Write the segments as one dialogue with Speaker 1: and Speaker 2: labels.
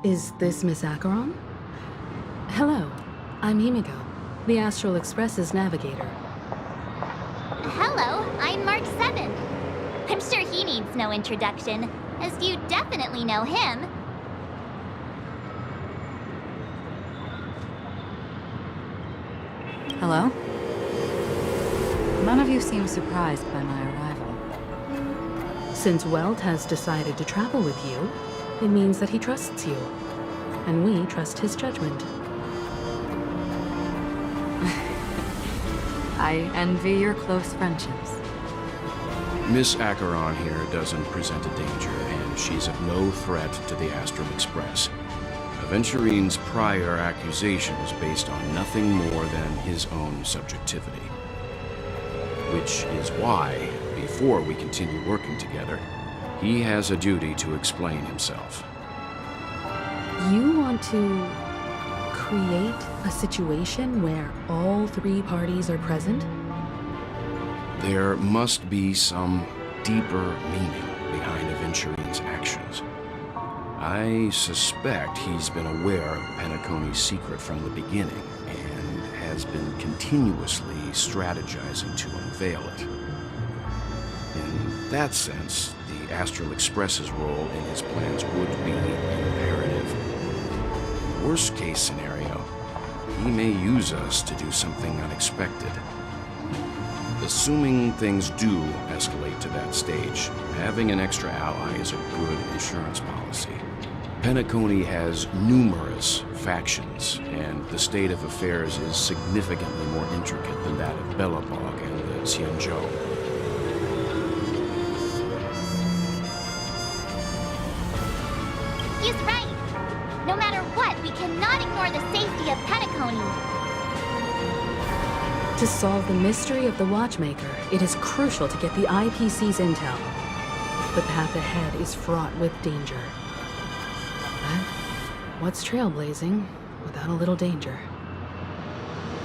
Speaker 1: Is this Miss Acheron? Hello, I'm Himiko, the Astral Express's navigator.
Speaker 2: Hello, I'm Mark 7. I'm sure he needs no introduction, as you definitely know him.
Speaker 3: Hello? None of you seem surprised by my arrival.
Speaker 1: Since Welt has decided to travel with you, it means that he trusts you, and we trust his judgment.
Speaker 3: I envy your close friendships.
Speaker 4: Miss Acheron here doesn't present a danger, and she's of no threat to the Astral Express. Aventurine's prior accusation was based on nothing more than his own subjectivity. Which is why, before we continue working together, he has a duty to explain himself.
Speaker 1: You want to create a situation where all three parties are present?
Speaker 4: There must be some deeper meaning behind Aventurine's actions. I suspect he's been aware of Penacony's secret from the beginning, and has been continuously strategizing to unveil it. In that sense, the Astral Express's role in his plans would be imperative. Worst case scenario, he may use us to do something unexpected. Assuming things do escalate to that stage, having an extra ally is a good insurance policy. Penacony has numerous factions, and the state of affairs is significantly more intricate than that of Bellabog and the Xianzhou.
Speaker 2: He's right. No matter what, we cannot ignore the safety of Penacony.
Speaker 1: To solve the mystery of the Watchmaker, it is crucial to get the IPC's intel. The path ahead is fraught with danger. But what's trailblazing without a little danger?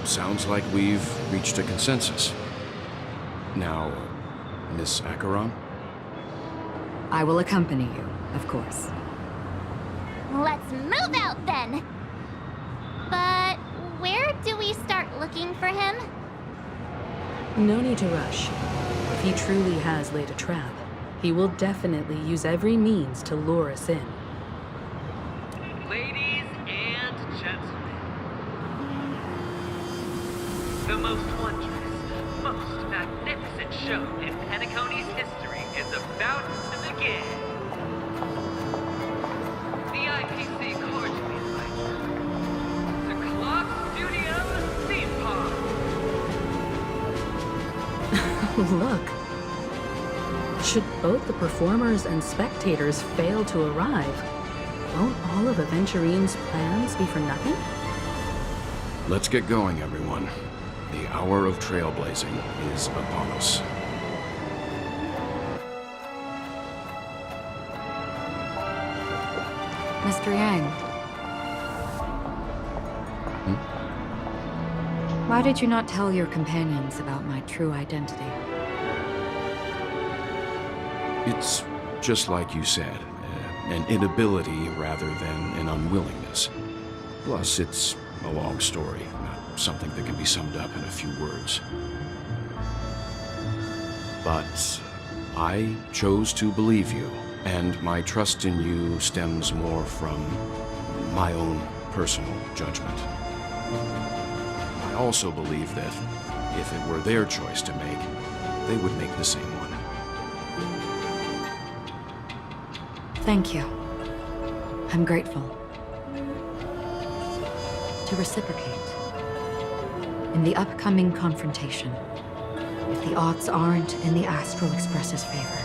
Speaker 4: Sounds like we've reached a consensus. Now, Miss Acheron?
Speaker 3: I will accompany you, of course.
Speaker 2: Let's move out then! But where do we start looking for him?
Speaker 1: No need to rush. If he truly has laid a trap, he will definitely use every means to lure us in.
Speaker 5: Ladies and gentlemen, the most wondrous, most magnificent show in Penacony's history is about to begin. The IPC cordially invites you to Clock Studios Theme Park.
Speaker 1: Look. Should both the performers and spectators fail to arrive, won't all of Aventurine's plans be for nothing?
Speaker 4: Let's get going, everyone. The hour of trailblazing is upon us.
Speaker 3: Mr. Yang. Why did you not tell your companions about my true identity?
Speaker 4: It's just like you said, an inability rather than an unwillingness. Plus, it's a long story, not something that can be summed up in a few words. But I chose to believe you, and my trust in you stems more from my own personal judgment. I also believe that if it were their choice to make, they would make the same one.
Speaker 3: Thank you. I'm grateful. To reciprocate. In the upcoming confrontation, if the odds aren't in the Astral Express's favor,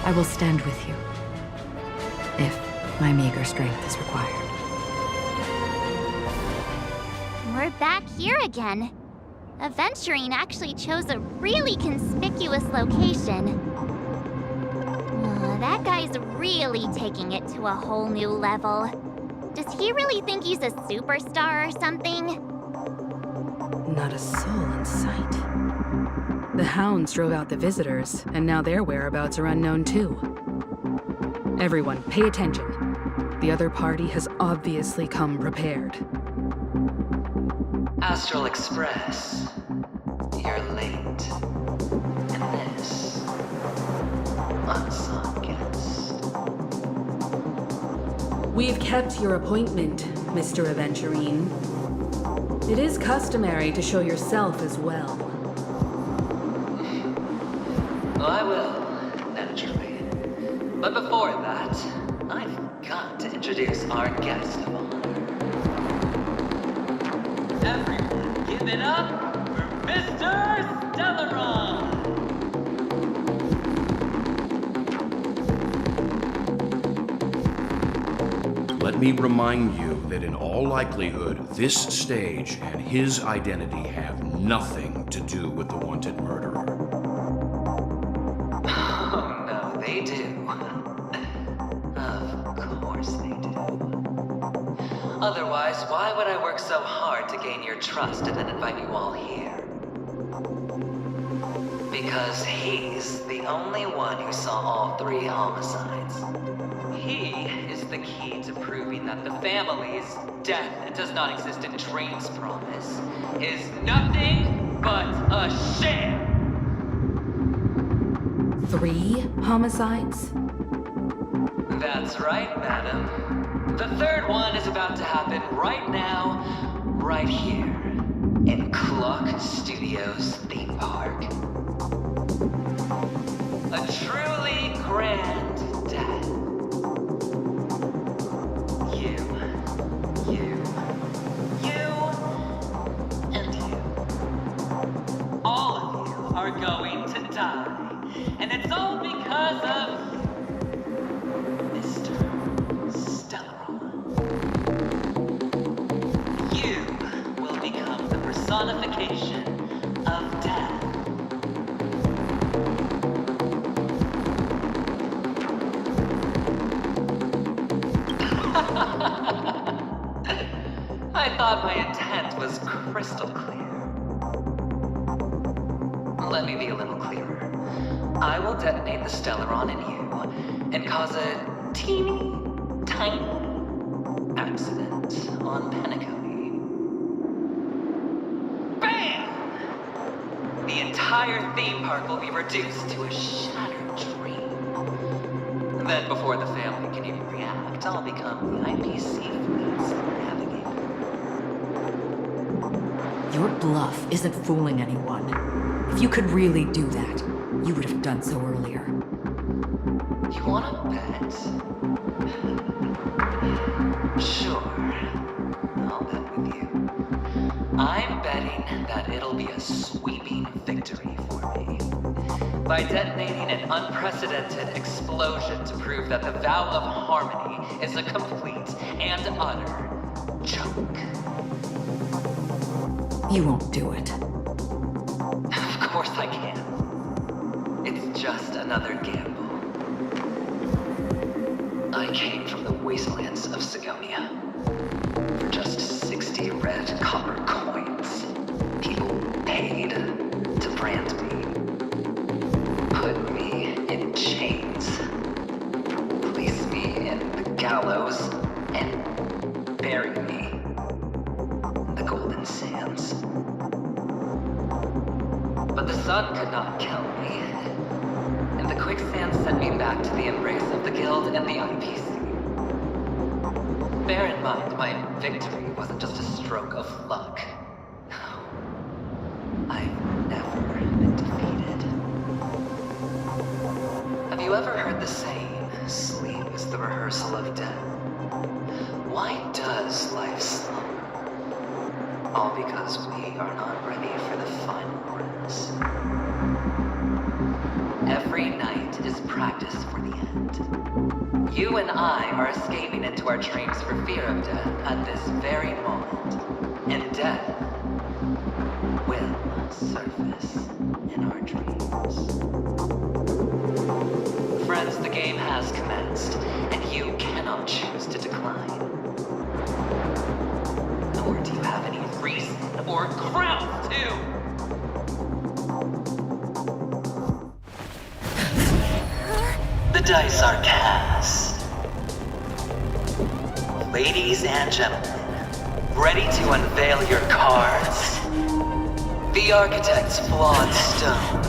Speaker 3: I will stand with you, if my meager strength is required.
Speaker 2: We're back here again. Aventurine actually chose a really conspicuous location. That guy's really taking it to a whole new level. Does he really think he's a superstar or something?
Speaker 1: Not a soul in sight. The hounds drove out the visitors, and now their whereabouts are unknown too. Everyone, pay attention. The other party has obviously come prepared.
Speaker 5: Astral Express, you're late. And this, unsung guest.
Speaker 1: We've kept your appointment, Mr. Aventurine. It is customary to show yourself as well.
Speaker 5: Well, I will, naturally. But before that, I've got to introduce our guest of honor. Everyone, give it up for Mr. Stellaron!
Speaker 4: Let me remind you that in all likelihood, this stage and his identity have nothing to do with the wanted murderer.
Speaker 5: Oh, no, they do. Of course they do. Otherwise, why would I work so hard to gain your trust and then invite you all here? Because he's the only one who saw all 3 homicides. He is the key to proving that the family's death does not exist in Dream's promise is nothing but a sham!
Speaker 1: 3 homicides?
Speaker 5: That's right, madam. The 3rd one is about to happen right now, right here, in Clock Studios theme park. A truly grand death. You, and you. All of you are going to die. And it's all because of Mr. Stellaron. You will become the personification of death. I thought my intent was crystal clear. Let me be a little clearer. I will detonate the Stellaron in you and cause a teeny, tiny accident on Penacony. Bam! The entire theme park will be reduced to a shattered dream. Then before the family can even react, I'll become the IPC fleet's navigator.
Speaker 3: Your bluff isn't fooling anyone. If you could really do that, you would have done so earlier.
Speaker 5: You wanna bet? Sure. I'll bet with you. I'm betting that it'll be a sweeping victory for me. By detonating an unprecedented explosion to prove that the vow of harmony is a complete and utter joke.
Speaker 3: You won't do it.
Speaker 5: Of course I can. It's just another gamble. I came from the wastelands of Sigonia. For just 60 red copper coins, people paid to brand me. Put me in chains. Place me in the gallows and bury me in the golden sands. But the sun could not kill me, and the quicksand sent me back to the embrace of the Guild and the IPC. Bear in mind, my victory wasn't just a stroke of luck. No. I've never been defeated. Have you ever heard the saying, sleep is the rehearsal of death? Why does life slumber? All because we are not ready for the final press. Every night is practice for the end. You and I are escaping into our dreams for fear of death at this very moment. And death will surface in our dreams. Friends, the game has commenced, and you cannot choose to decline. Nor do you have any reason or grounds to. The dice are cast. Ladies and gentlemen, ready to unveil your cards? The architect's flawed stone.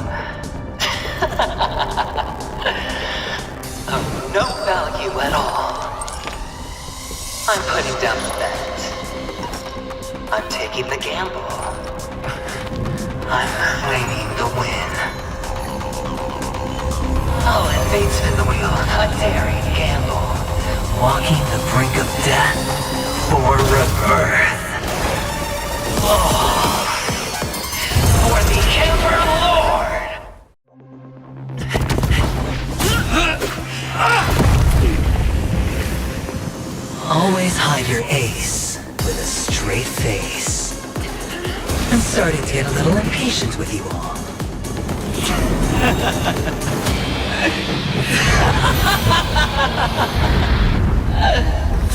Speaker 5: Of no value at all. I'm putting down the bet. I'm taking the gamble. I'm claiming the win. I'll invade spin the wheel, a daring gamble. Walking the brink of death for rebirth. Oh, for the Emperor Lord! Always hide your ace with a straight face. I'm starting to get a little impatient with you all.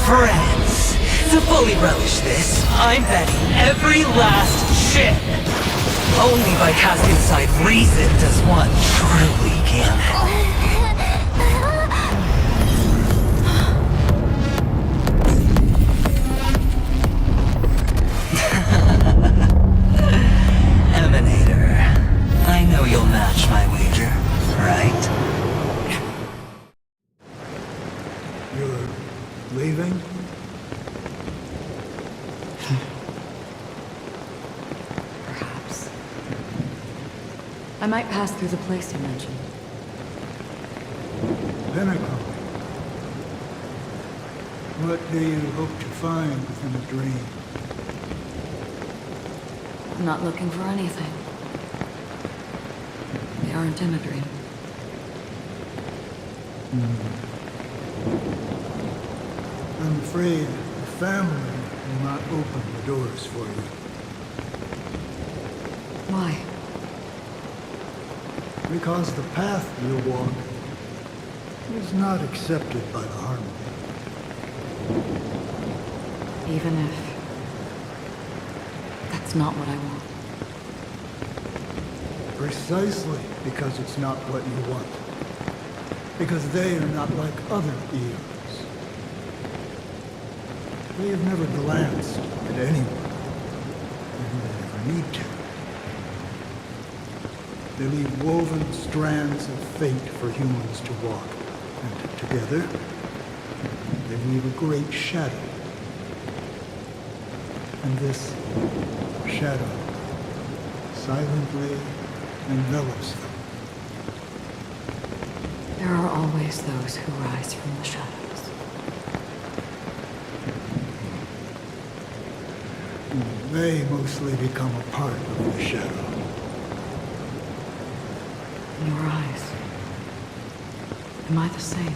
Speaker 5: Friends, to fully relish this, I'm betting every last chip. Only by casting aside reason does one truly gamble. Emanator, I know you'll match my wager, right?
Speaker 6: You're leaving?
Speaker 3: Perhaps. I might pass through the place you mentioned.
Speaker 6: Pinnacle. What do you hope to find within a dream?
Speaker 3: I'm not looking for anything. They aren't in a dream.
Speaker 6: I'm afraid the family will not open the doors for you.
Speaker 3: Why?
Speaker 6: Because the path you walk is not accepted by the Harmony.
Speaker 3: Even if that's not what I want.
Speaker 6: Precisely because it's not what you want. Because they are not like other eons. They have never glanced at anyone. And they never need to. They leave woven strands of fate for humans to walk. And together, they weave a great shadow. And this shadow silently envelops them.
Speaker 3: There are always those who rise from the shadows.
Speaker 6: They mostly become a part of the shadow.
Speaker 3: In your eyes, am I the same?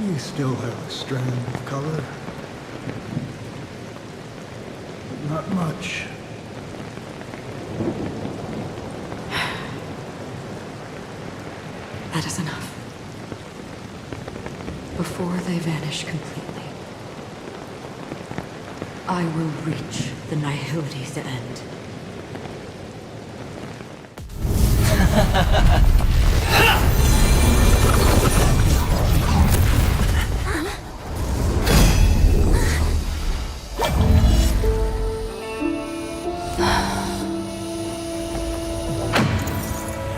Speaker 6: You still have a strand of color. But not much.
Speaker 3: That is enough. Before they vanish completely, I will reach the nihility's end.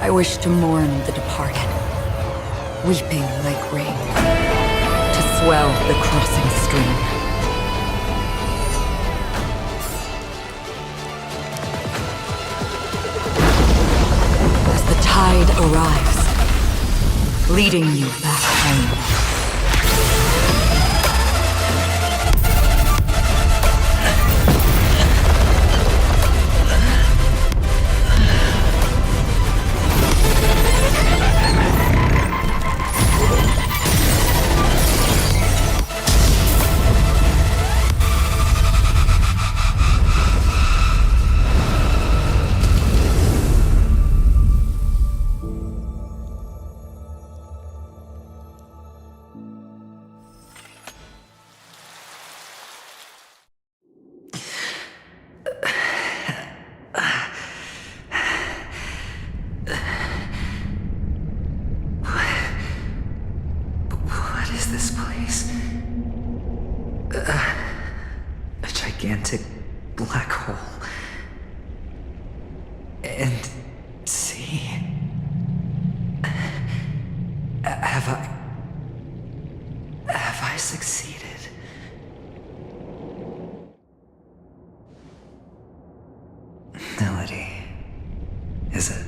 Speaker 3: I wish to mourn the departed, weeping like rain, to swell the crossing stream. As the tide arrives, leading you back home.
Speaker 5: is this place? A gigantic black hole. And see... Have I succeeded? Melody, is it?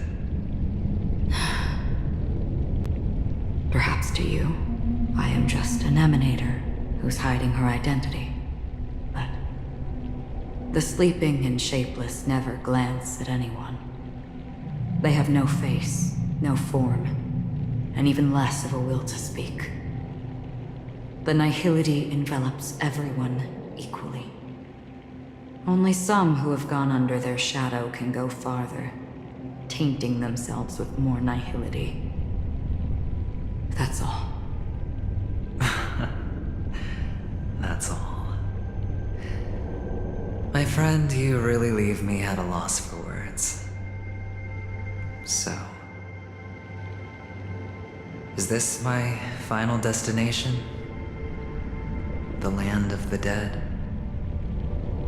Speaker 3: Perhaps to you, I am just an emanator who's hiding her identity. But the sleeping and shapeless never glance at anyone. They have no face, no form, and even less of a will to speak. The nihility envelops everyone equally. Only some who have gone under their shadow can go farther, tainting themselves with more nihility. That's all.
Speaker 5: That's all. My friend, you really leave me at a loss for words. So... is this my final destination? The land of the dead?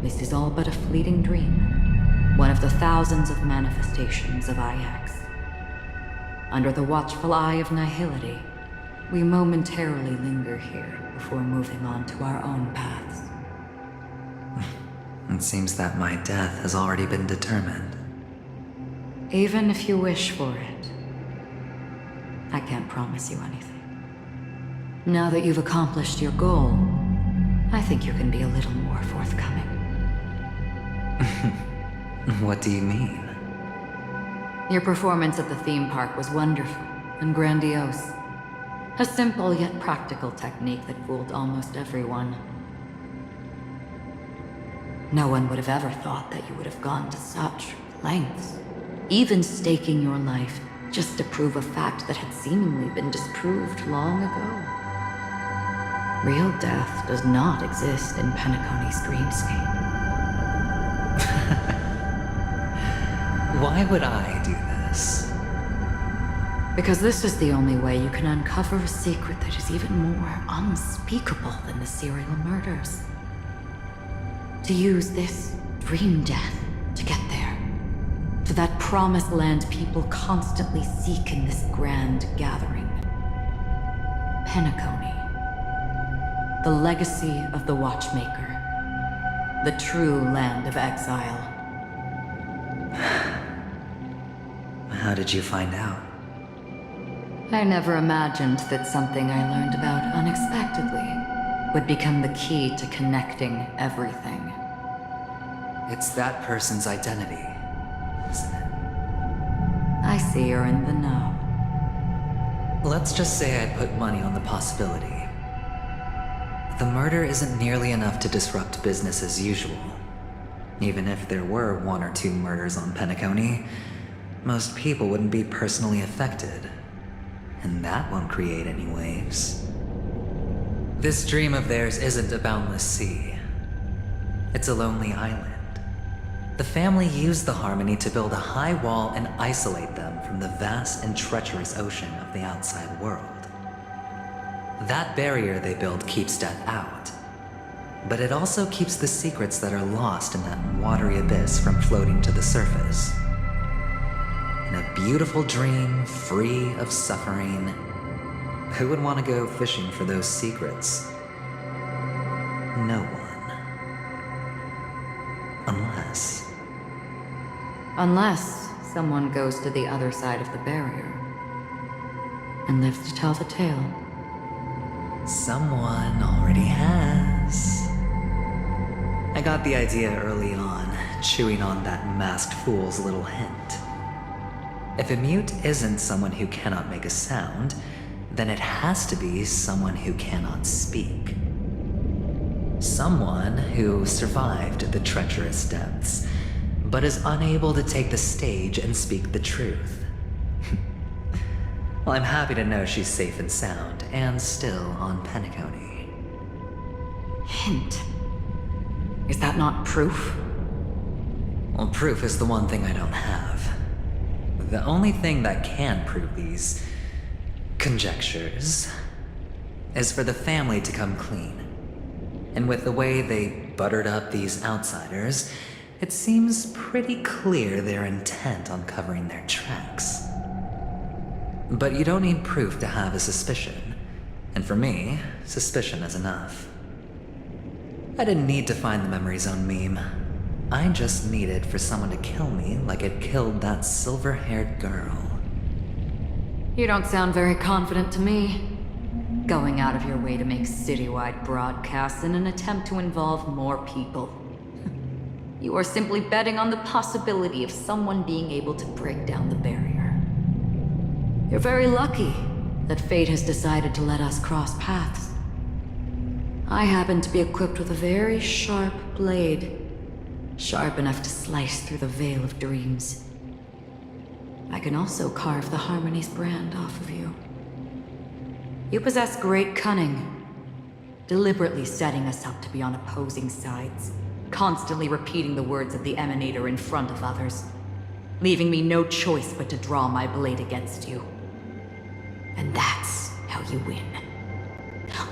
Speaker 3: This is all but a fleeting dream. One of the thousands of manifestations of IX. Under the watchful eye of nihility, we momentarily linger here before moving on to our own paths.
Speaker 5: It seems that my death has already been determined.
Speaker 3: Even if you wish for it, I can't promise you anything. Now that you've accomplished your goal, I think you can be a little more forthcoming.
Speaker 5: What do you mean?
Speaker 3: Your performance at the theme park was wonderful and grandiose. A simple yet practical technique that fooled almost everyone. No one would have ever thought that you would have gone to such lengths, even staking your life just to prove a fact that had seemingly been disproved long ago. Real death does not exist in Penacony's dreamscape.
Speaker 5: Why would I do this?
Speaker 3: Because this is the only way you can uncover a secret that is even more unspeakable than the serial murders. To use this dream death to get there. To that promised land people constantly seek in this grand gathering. Penacony. The legacy of the Watchmaker. The true land of exile.
Speaker 5: How did you find out?
Speaker 3: I never imagined that something I learned about unexpectedly would become the key to connecting everything.
Speaker 5: It's that person's identity, isn't it?
Speaker 3: I see you're in the know.
Speaker 5: Let's just say I put money on the possibility. The murder isn't nearly enough to disrupt business as usual. Even if there were 1 or 2 murders on Penacony, most people wouldn't be personally affected. And that won't create any waves. This dream of theirs isn't a boundless sea. It's a lonely island. The family used the Harmony to build a high wall and isolate them from the vast and treacherous ocean of the outside world. That barrier they built keeps death out. But it also keeps the secrets that are lost in that watery abyss from floating to the surface. In a beautiful dream, free of suffering, who would want to go fishing for those secrets? No one.
Speaker 3: Unless someone goes to the other side of the barrier and lives to tell the tale.
Speaker 5: Someone already has. I got the idea early on, chewing on that masked fool's little hint. If a mute isn't someone who cannot make a sound, then it has to be someone who cannot speak. Someone who survived the treacherous depths, but is unable to take the stage and speak the truth. Well, I'm happy to know she's safe and sound, and still on Penacony.
Speaker 3: Hint. Is that not proof?
Speaker 5: Well, proof is the one thing I don't have. The only thing that can prove these conjectures
Speaker 7: is for the family to come clean. And with the way they buttered up these outsiders, it seems pretty clear they're intent on covering their tracks. But you don't need proof to have a suspicion. And for me, suspicion is enough. I didn't need to find the memory zone meme. I just needed for someone to kill me like it killed that silver-haired girl.
Speaker 3: You don't sound very confident to me. Going out of your way to make citywide broadcasts in an attempt to involve more people. You are simply betting on the possibility of someone being able to break down the barrier. You're very lucky that fate has decided to let us cross paths. I happen to be equipped with a very sharp blade, sharp enough to slice through the veil of dreams. I can also carve the Harmony's brand off of you. You possess great cunning, deliberately setting us up to be on opposing sides, constantly repeating the words of the Emanator in front of others, leaving me no choice but to draw my blade against you. And that's how you win.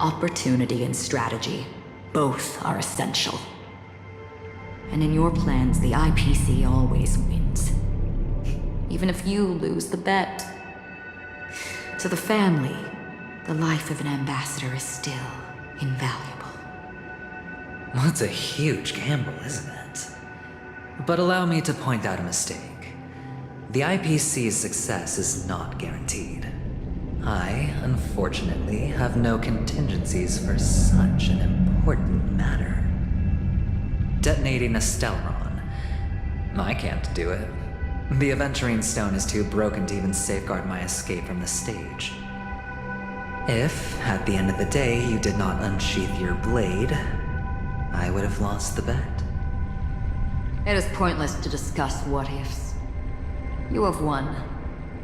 Speaker 3: Opportunity and strategy, both are essential. And in your plans, the IPC always wins. Even if you lose the bet. To the family, the life of an ambassador is still invaluable.
Speaker 7: Well, it's a huge gamble, isn't it? But allow me to point out a mistake. The IPC's success is not guaranteed. I, unfortunately, have no contingencies for such an important matter. Detonating a Stellaron. I can't do it. The Aventurine Stone is too broken to even safeguard my escape from the stage. If, at the end of the day, you did not unsheath your blade, I would have lost the bet.
Speaker 3: It is pointless to discuss what-ifs. You have won.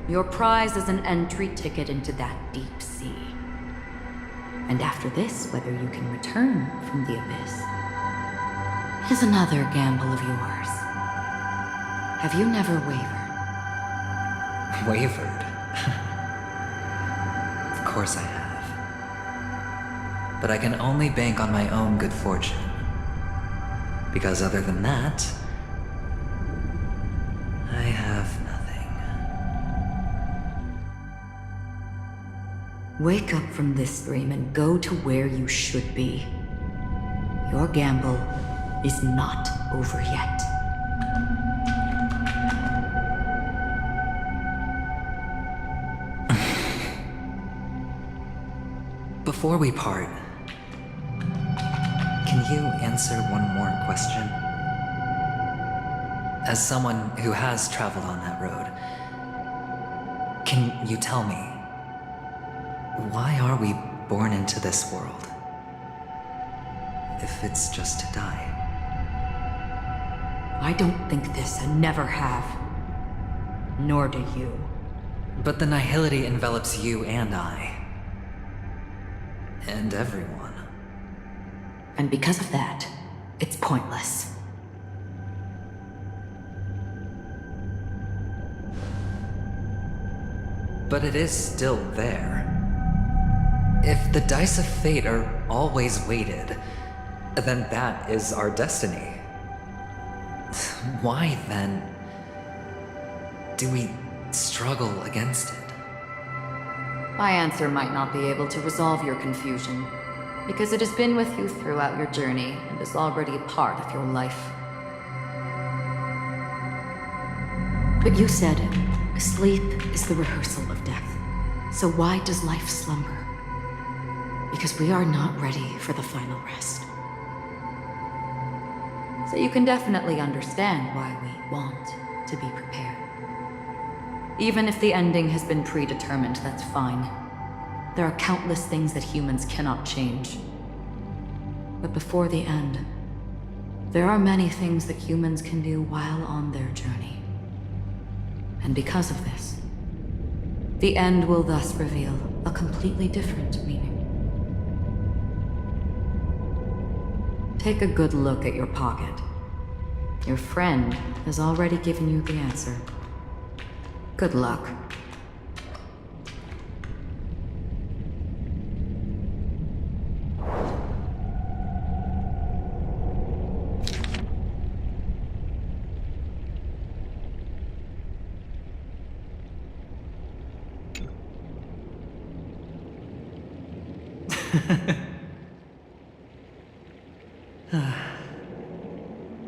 Speaker 3: Your prize is an entry ticket into that deep sea. And after this, whether you can return from the abyss is another gamble of yours. Have you never wavered?
Speaker 7: Wavered? Of course I have. But I can only bank on my own good fortune. Because other than that, I have nothing.
Speaker 3: Wake up from this dream and go to where you should be. Your gamble is not over yet.
Speaker 7: Before we part, can you answer one more question? As someone who has traveled on that road, can you tell me, why are we born into this world? If it's just to die.
Speaker 3: I don't think this and never have. Nor do you.
Speaker 7: But the nihility envelops you and I. And everyone.
Speaker 3: And because of that, it's pointless.
Speaker 7: But it is still there. If the dice of fate are always weighted, then that is our destiny. Why, then, do we struggle against it?
Speaker 3: My answer might not be able to resolve your confusion, because it has been with you throughout your journey and is already a part of your life. But you said, sleep is the rehearsal of death. So why does life slumber? Because we are not ready for the final rest. So you can definitely understand why we want to be prepared. Even if the ending has been predetermined, that's fine. There are countless things that humans cannot change. But before the end, there are many things that humans can do while on their journey. And because of this, the end will thus reveal a completely different meaning. Take a good look at your pocket. Your friend has already given you the answer. Good luck.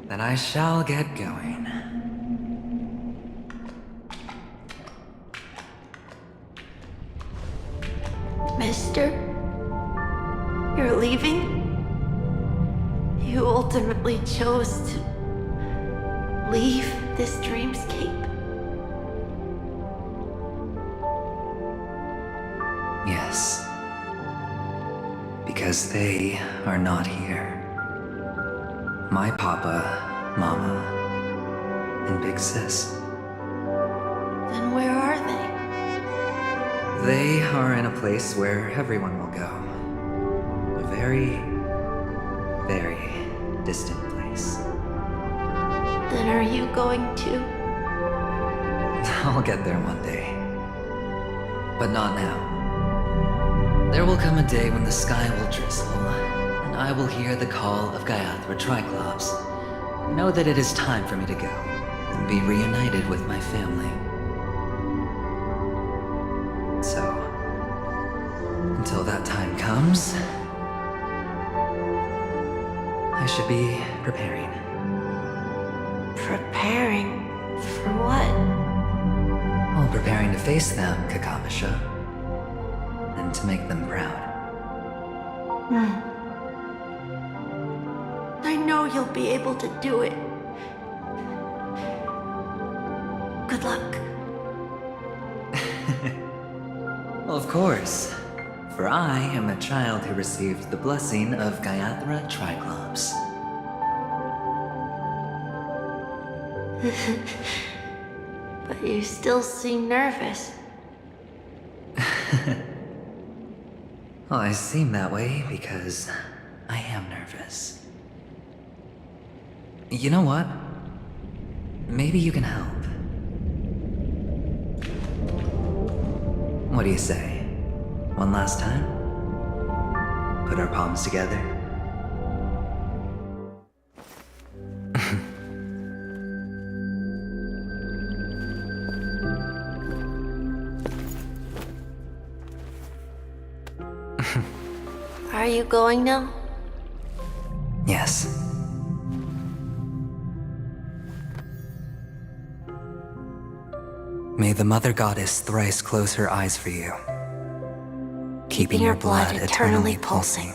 Speaker 7: Then I shall get going.
Speaker 8: Mister? You're leaving? You ultimately chose to leave this dreamscape?
Speaker 7: Yes. Because they are not here. My papa, mama, and big sis.
Speaker 8: Then where are they?
Speaker 7: They are in a place where everyone will go. A very, very distant place.
Speaker 8: Then are you going to?
Speaker 7: I'll get there one day. But not now. There will come a day when the sky will drizzle, and I will hear the call of Gaiathra Triclops. Know that it is time for me to go, and be reunited with my family. So, until that time comes, I should be preparing.
Speaker 8: Preparing? For what?
Speaker 7: Well, preparing to face them, Kakavasha. And to make them proud.
Speaker 8: I know you'll be able to do it. Good luck.
Speaker 7: Well, of course. For I am a child who received the blessing of Gaiathra Triclops.
Speaker 8: But you still seem nervous.
Speaker 7: Well, I seem that way because I am nervous. You know what? Maybe you can help. What do you say? One last time? Put our palms together?
Speaker 8: Are you going now?
Speaker 7: Yes. May the Mother Goddess thrice close her eyes for you, keeping your blood eternally pulsing.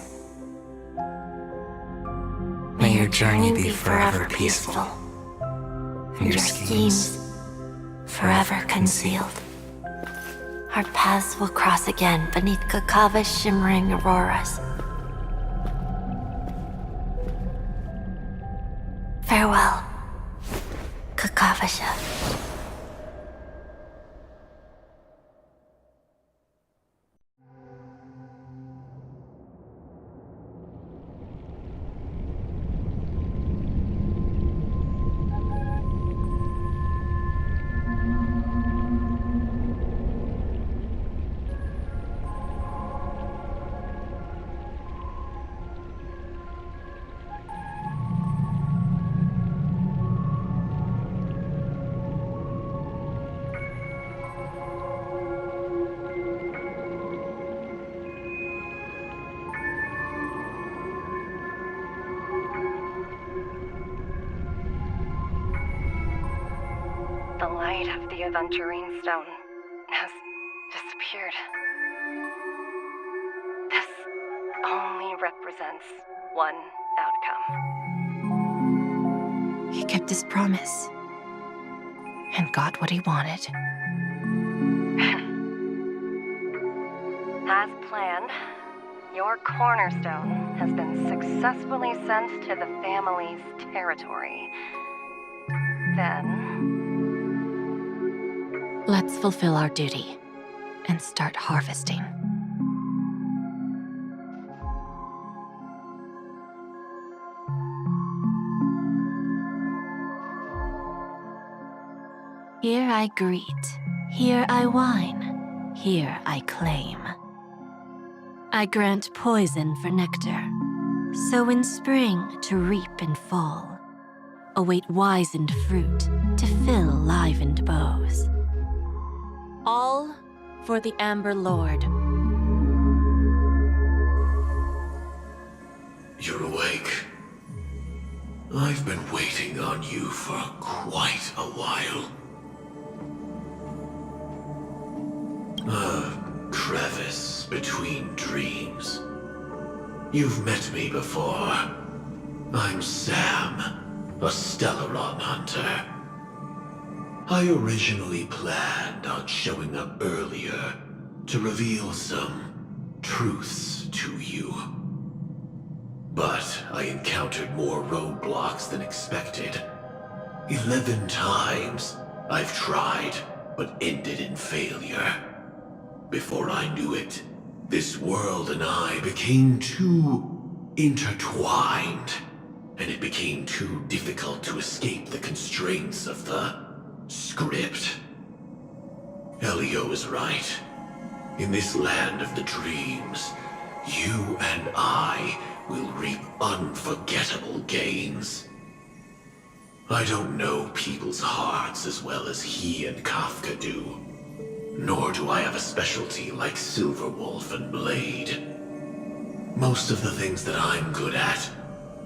Speaker 7: May your journey be forever peaceful, and your schemes
Speaker 8: forever concealed. Our paths will cross again beneath Kakava's shimmering auroras. Farewell, Kakavasha.
Speaker 9: The light of the Aventurine Stone has disappeared. This only represents one outcome.
Speaker 10: He kept his promise and got what he wanted.
Speaker 9: As planned, your cornerstone has been successfully sent to the family's territory. Then...
Speaker 10: let's fulfill our duty and start harvesting. Here I greet, here I whine, here I claim. I grant poison for nectar, sow in spring to reap in fall, await wizened fruit to fill livened bows. All for the Amber Lord.
Speaker 11: I've been waiting on you for quite a while. A crevice between dreams. You've met me before. I'm Sam, a Stellaron hunter. I originally planned on showing up earlier to reveal some truths to you. But I encountered more roadblocks than expected. 11 times I've tried, but ended in failure. Before I knew it, this world and I became too intertwined, and it became too difficult to escape the constraints of the script. Elio is right. In this land of the dreams, you and I will reap unforgettable gains. I don't know people's hearts as well as he and Kafka do. Nor do I have a specialty like Silverwolf and Blade. Most of the things that I'm good at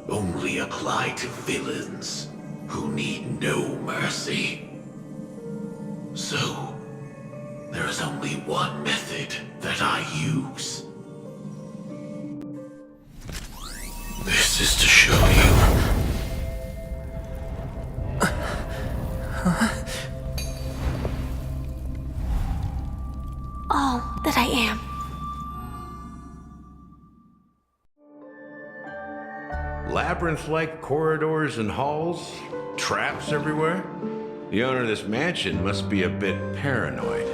Speaker 11: only apply to villains who need no mercy. So, there is only one method that I use. This is to show you.
Speaker 8: All that I am.
Speaker 12: Labyrinth-like corridors and halls, traps everywhere. The owner of this mansion must be a bit paranoid.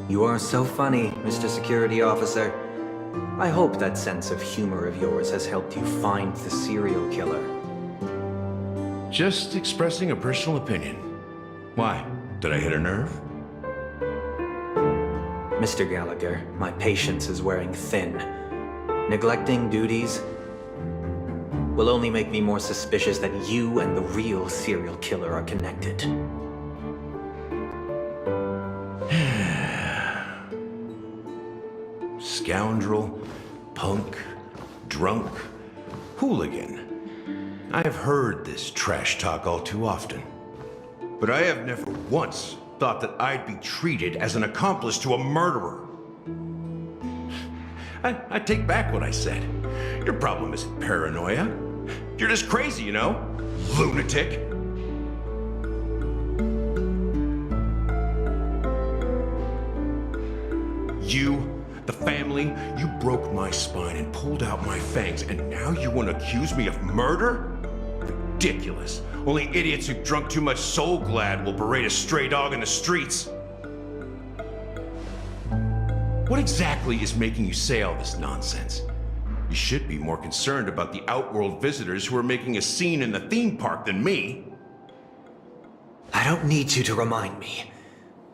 Speaker 13: You are so funny, Mr. Security Officer. I hope that sense of humor of yours has helped you find the serial killer.
Speaker 12: Just expressing a personal opinion. Why? Did I hit a nerve?
Speaker 13: Mr. Gallagher, my patience is wearing thin. Neglecting duties will only make me more suspicious that you and the real serial killer are connected.
Speaker 12: Scoundrel, punk, drunk, hooligan. I've heard this trash talk all too often. But I have never once thought that I'd be treated as an accomplice to a murderer. I take back what I said. Your problem isn't paranoia. You're just crazy, you know? Lunatic. You, the family, you broke my spine and pulled out my fangs, and now you want to accuse me of murder? Ridiculous. Only idiots who've drunk too much Soul Glad will berate a stray dog in the streets. What exactly is making you say all this nonsense? You should be more concerned about the Outworld visitors who are making a scene in the theme park than me.
Speaker 13: I don't need you to remind me.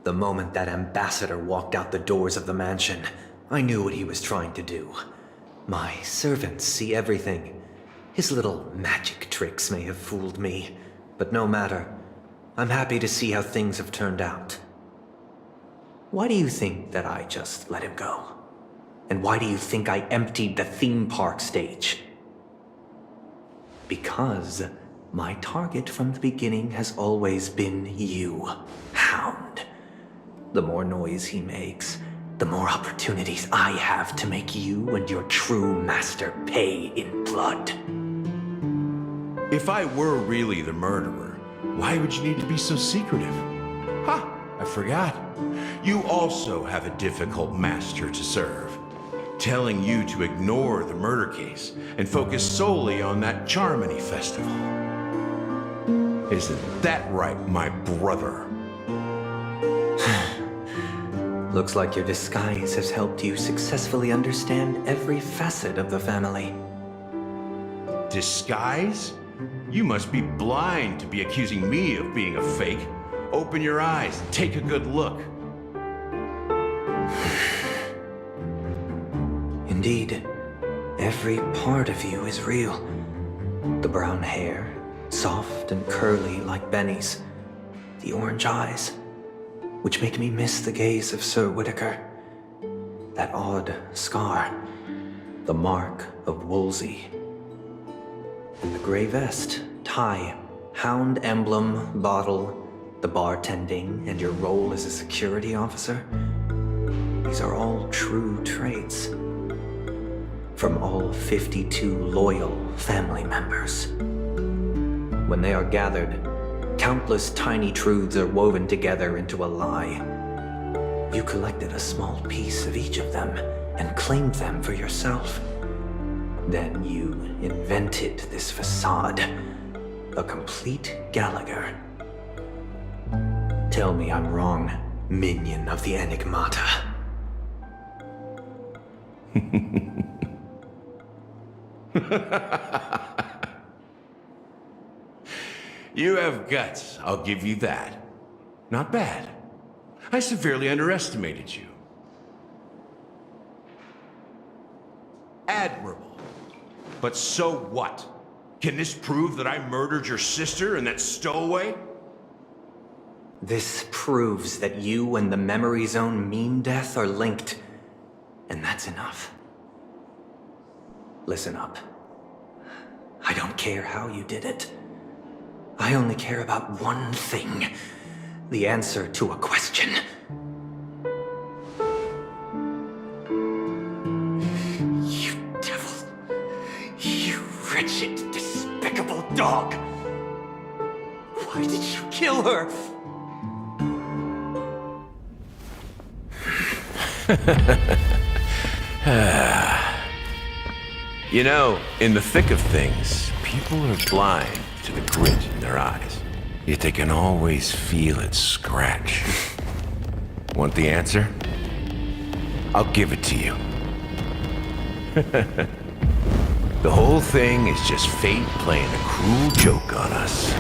Speaker 13: The moment that ambassador walked out the doors of the mansion, I knew what he was trying to do. My servants see everything. His little magic tricks may have fooled me, but no matter. I'm happy to see how things have turned out. Why do you think that I just let him go? And why do you think I emptied the theme park stage? Because my target from the beginning has always been you, Hound. The more noise he makes, the more opportunities I have to make you and your true master pay in blood.
Speaker 12: If I were really the murderer, why would you need to be so secretive? Ha! I forgot. You also have a difficult master to serve, telling you to ignore the murder case and focus solely on that Charmony festival. Isn't that right, my brother?
Speaker 13: Looks like your disguise has helped you successfully understand every facet of the family.
Speaker 12: Disguise? You must be blind to be accusing me of being a fake. Open your eyes, take a good look.
Speaker 13: Indeed, every part of you is real. The brown hair, soft and curly like Benny's. The orange eyes, which make me miss the gaze of Sir Whitaker. That odd scar, the mark of Wolsey. And the gray vest, tie, hound emblem, bottle, the bartending, and your role as a security officer. These are all true traits. From all 52 loyal family members. When they are gathered, countless tiny truths are woven together into a lie. You collected a small piece of each of them and claimed them for yourself. Then you invented this facade, a complete Gallagher. Tell me I'm wrong, minion of the Enigmata.
Speaker 12: You have guts, I'll give you that. Not bad. I severely underestimated you. Admirable. But so what? Can this prove that I murdered your sister and that stowaway?
Speaker 13: This proves that you and the Memory Zone meme death are linked, and that's enough. Listen up. I don't care how you did it. I only care about one thing. The answer to a question. You devil. You wretched, despicable dog. Why did you kill her?
Speaker 12: You know, in the thick of things, people are blind to the grit in their eyes. Yet they can always feel it scratch. Want the answer? I'll give it to you. The whole thing is just fate playing a cruel joke on us.